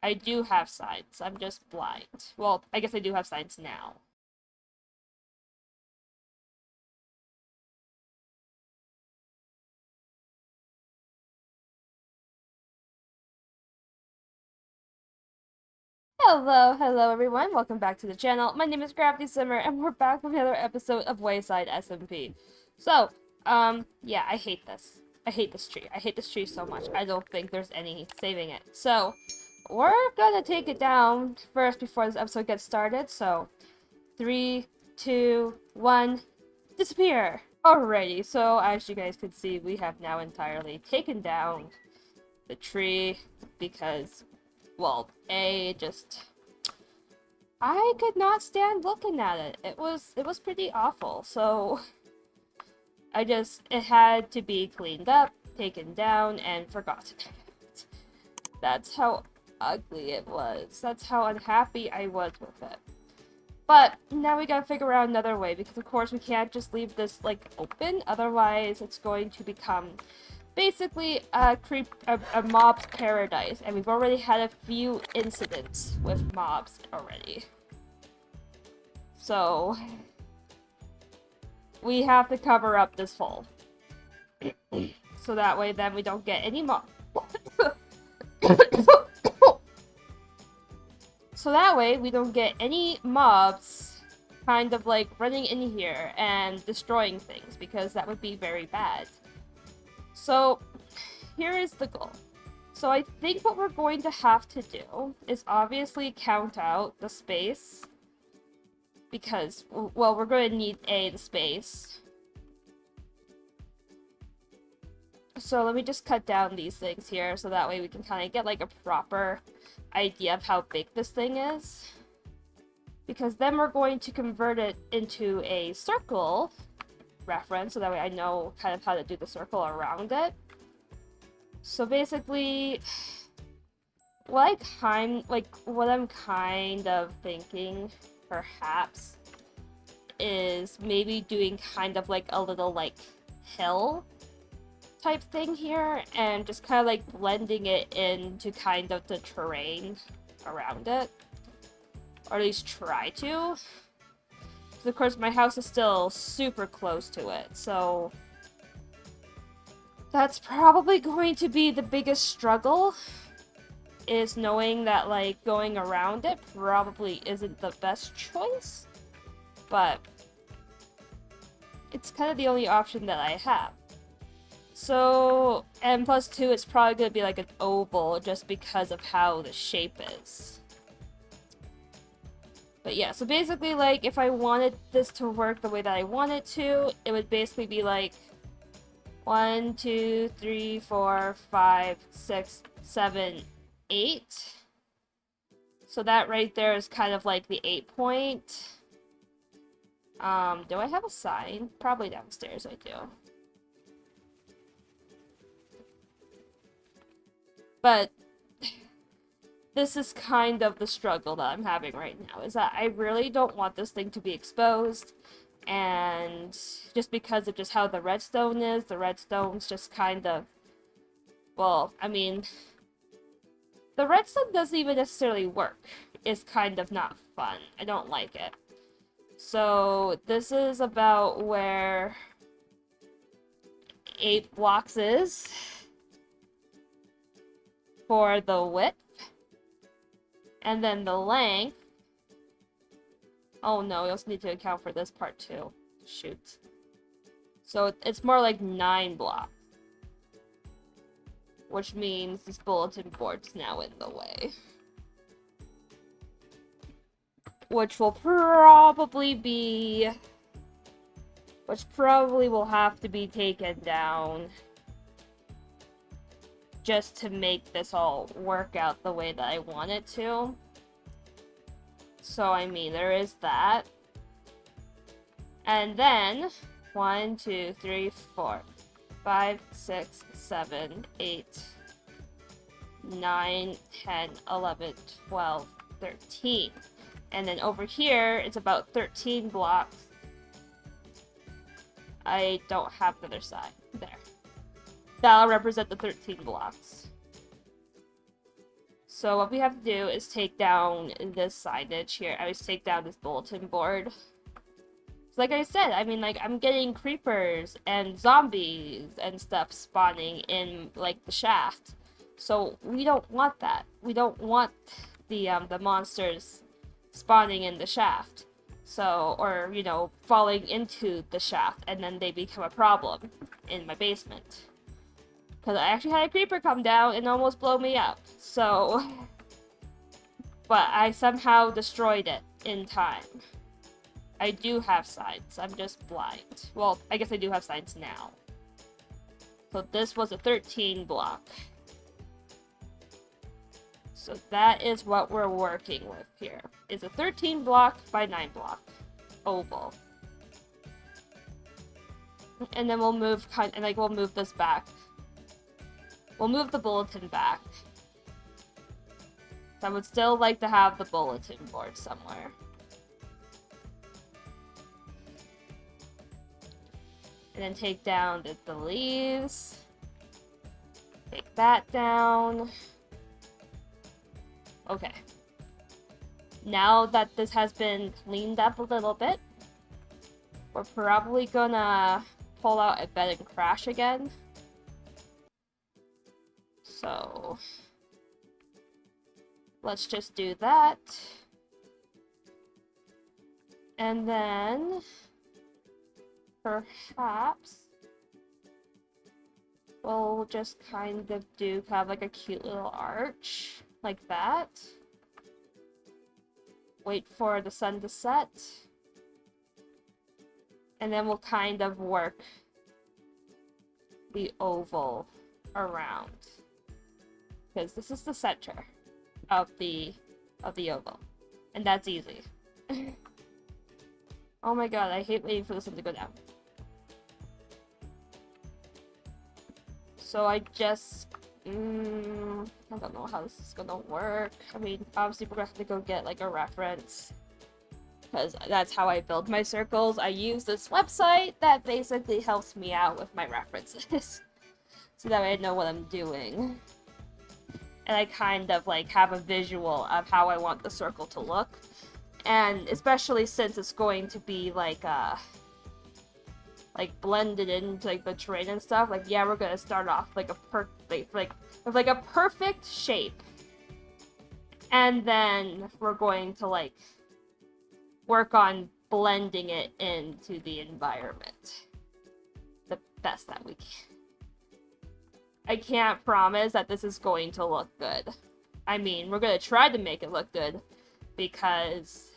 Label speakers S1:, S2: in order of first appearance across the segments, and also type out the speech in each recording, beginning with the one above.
S1: I do have signs. I'm just blind. Well, I guess I do have signs now. Hello everyone, welcome back to the channel. My name is Crafty and we're back with another episode of Wayside SMP. So, yeah, I hate this. I hate this tree. I hate this tree so much. I don't think there's any saving it. So, we're gonna take it down first before this episode gets started. So, 3, 2, 1, disappear! Alrighty, so as you guys can see, we have now entirely taken down the tree because, well, I could not stand looking at it. It was pretty awful. So it had to be cleaned up, taken down, and forgotten. That's how ugly it was. That's how unhappy I was with it. But now we gotta figure out another way, because of course we can't just leave this like open, otherwise it's going to become basically a mob's paradise, and we've already had a few incidents with mobs already. So we have to cover up this hole. So that way then we don't get any mobs. So that way we don't get any mobs kind of like running in here and destroying things, because that would be very bad. So, here is the goal. So I think what we're going to have to do is obviously count out the space. Because, well, we're going to need the space. So let me just cut down these things here, so that way we can kind of get like a proper idea of how big this thing is. Because then we're going to convert it into a circle reference, so that way I know kind of how to do the circle around it. So basically, what I'm kind of thinking, perhaps, is maybe doing kind of like a little like hill type thing here, and just kind of like blending it into kind of the terrain around it, or at least try to. Of course, my house is still super close to it, so that's probably going to be the biggest struggle, is knowing that, like, going around it probably isn't the best choice, but it's kind of the only option that I have. So, and plus 2, it's probably going to be like an oval, just because of how the shape is. But yeah, so basically, like, if I wanted this to work the way that I want it to, it would basically be like 1, 2, 3, 4, 5, 6, 7, 8. So that right there is kind of like the 8 point. Do I have a sign? Probably downstairs I do. But this is kind of the struggle that I'm having right now, is that I really don't want this thing to be exposed, and just because of just how the redstone is, the redstone's just kind of, well, I mean, the redstone doesn't even necessarily work. It's kind of not fun. I don't like it. So this is about where 8 blocks is for the width. And then the length. Oh no, we also need to account for this part too. Shoot. So it's more like 9 blocks. Which means this bulletin board's now in the way. Which will probably will have to be taken down, just to make this all work out the way that I want it to. So, I mean, there is that. And then, 1, 2, 3, 4, 5, 6, 7, 8, 9, 10, 11, 12, 13. And then over here, it's about 13 blocks. I don't have the other side. There. That'll represent the 13 blocks. So what we have to do is take down this signage here. I just take down this bulletin board. So like I said, I mean, like, I'm getting creepers and zombies and stuff spawning in, like, the shaft. So we don't want that. We don't want the monsters spawning in the shaft. So, or, you know, falling into the shaft, and then they become a problem in my basement. Because I actually had a creeper come down and almost blow me up. So, but I somehow destroyed it in time. I do have signs. I'm just blind. Well, I guess I do have signs now. So this was a 13 block. So that is what we're working with here. It's a 13 block by 9 block oval. And then we'll move we'll move this back. We'll move the bulletin back. I would still like to have the bulletin board somewhere. And then take down the leaves. Take that down. Okay. Now that this has been cleaned up a little bit, we're probably gonna pull out a bed and crash again. So let's just do that. And then perhaps we'll just kind of have like a cute little arch like that. Wait for the sun to set. And then we'll kind of work the oval around. Because this is the center of the oval. And that's easy. Oh my god, I hate waiting for the sun to go down. So I just... I don't know how this is gonna work. I mean, obviously we're gonna have to go get like a reference. Because that's how I build my circles. I use this website that basically helps me out with my references. So that way I know what I'm doing. And I kind of like have a visual of how I want the circle to look. And especially since it's going to be like blended into like the terrain and stuff, like yeah, we're gonna start off like with a perfect shape. And then we're going to like work on blending it into the environment the best that we can. I can't promise that this is going to look good. I mean, we're gonna try to make it look good because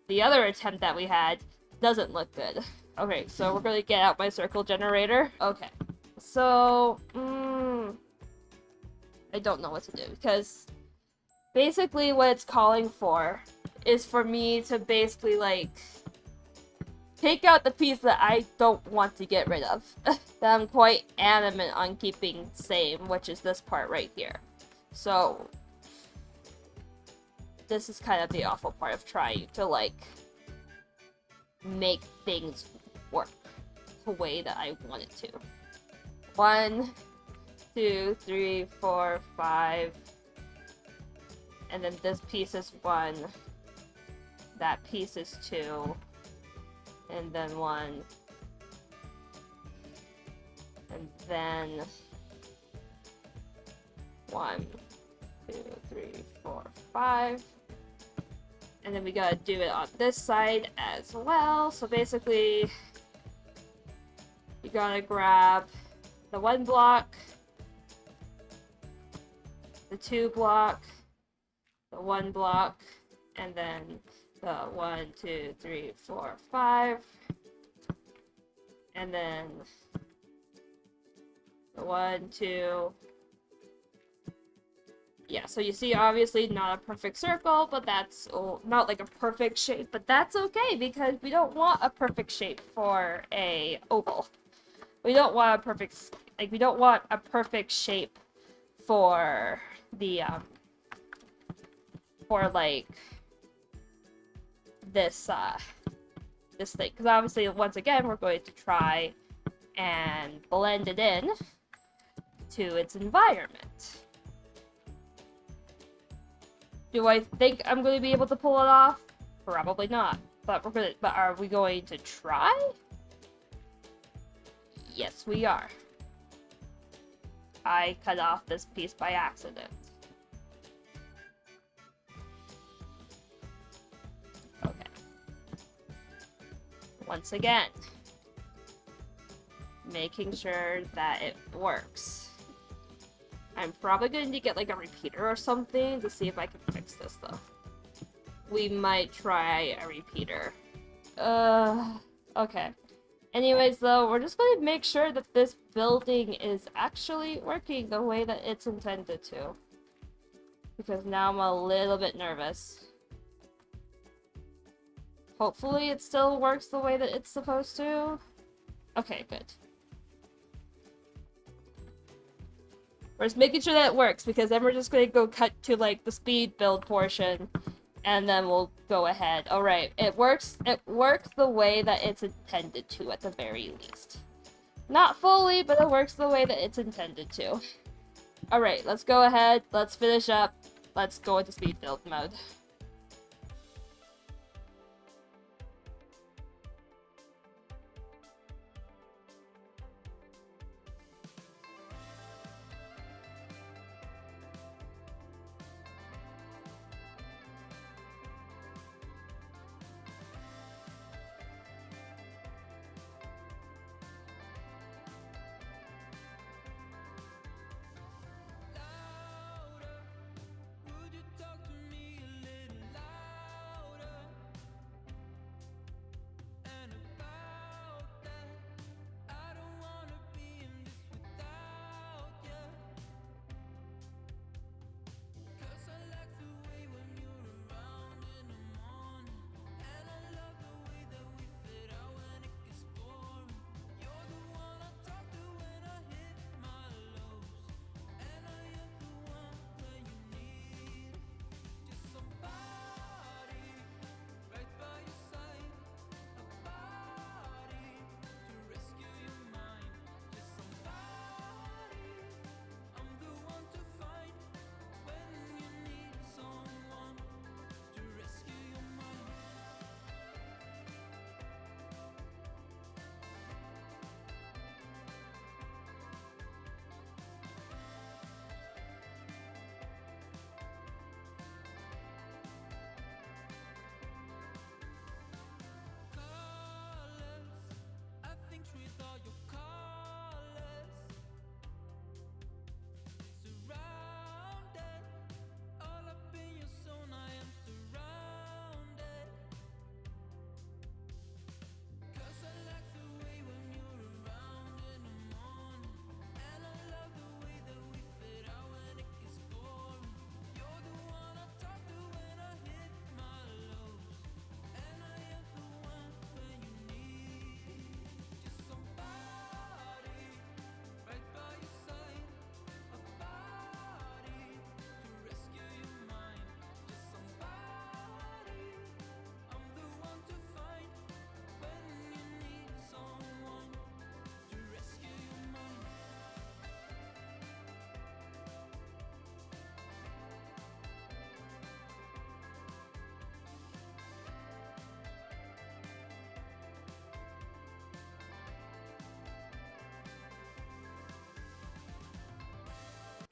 S1: the other attempt that we had doesn't look good. Okay, so we're gonna get out my circle generator. Okay, so I don't know what to do because basically what it's calling for is for me to basically like take out the piece that I don't want to get rid of. That I'm quite adamant on keeping same, which is this part right here. So this is kind of the awful part of trying to like make things work the way that I want it to. 1, 2, 3, 4, 5. And then this piece is 1. That piece is 2. And then 1. And then 1, 2, 3, 4, 5. And then we gotta do it on this side as well. So basically, you gotta grab the 1 block, the 2 block, the 1 block, and then the 1, 2, 3, 4, 5. And then the 1, 2. Yeah, so you see, obviously not a perfect circle, but that's not like a perfect shape, but that's okay because we don't want a perfect shape for a oval. We don't want a perfect shape for the for like this thing, because obviously once again we're going to try and blend it in to its environment. Do I think I'm going to be able to pull it off? Probably not. But are we going to try? Yes, we are. I cut off this piece by accident. Okay. Once again, making sure that it works. I'm probably going to get like a repeater or something to see if I can fix this though. We might try a repeater. Okay. Anyways though, we're just going to make sure that this building is actually working the way that it's intended to. Because now I'm a little bit nervous. Hopefully it still works the way that it's supposed to. Okay, good. We're just making sure that it works, because then we're just gonna go cut to, like, the speed build portion, and then we'll go ahead. Alright, it works the way that it's intended to, at the very least. Not fully, but it works the way that it's intended to. Alright, let's go ahead, let's finish up, let's go into speed build mode.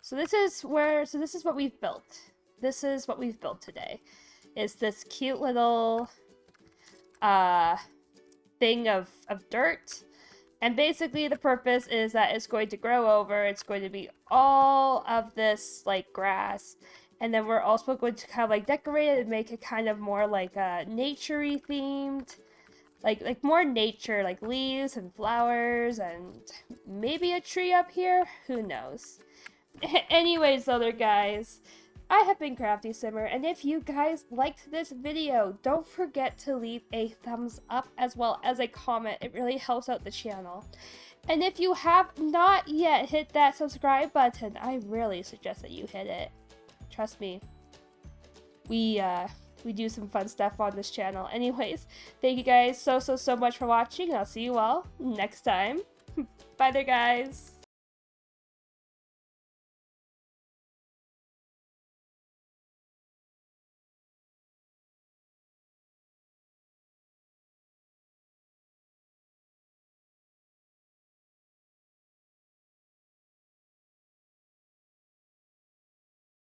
S1: So this is what we've built. This is what we've built today. Is this cute little thing of dirt. And basically the purpose is that it's going to grow over. It's going to be all of this like grass. And then we're also going to kind of like decorate it and make it kind of more like nature-y themed. Like more nature, like leaves and flowers and maybe a tree up here. Who knows? Anyways, other guys, I have been Crafty Simmer, and if you guys liked this video, don't forget to leave a thumbs up as well as a comment. It really helps out the channel. And if you have not yet hit that subscribe button, I really suggest that you hit it. Trust me, we do some fun stuff on this channel. Anyways, thank you guys so much for watching, and I'll see you all next time. Bye there, guys.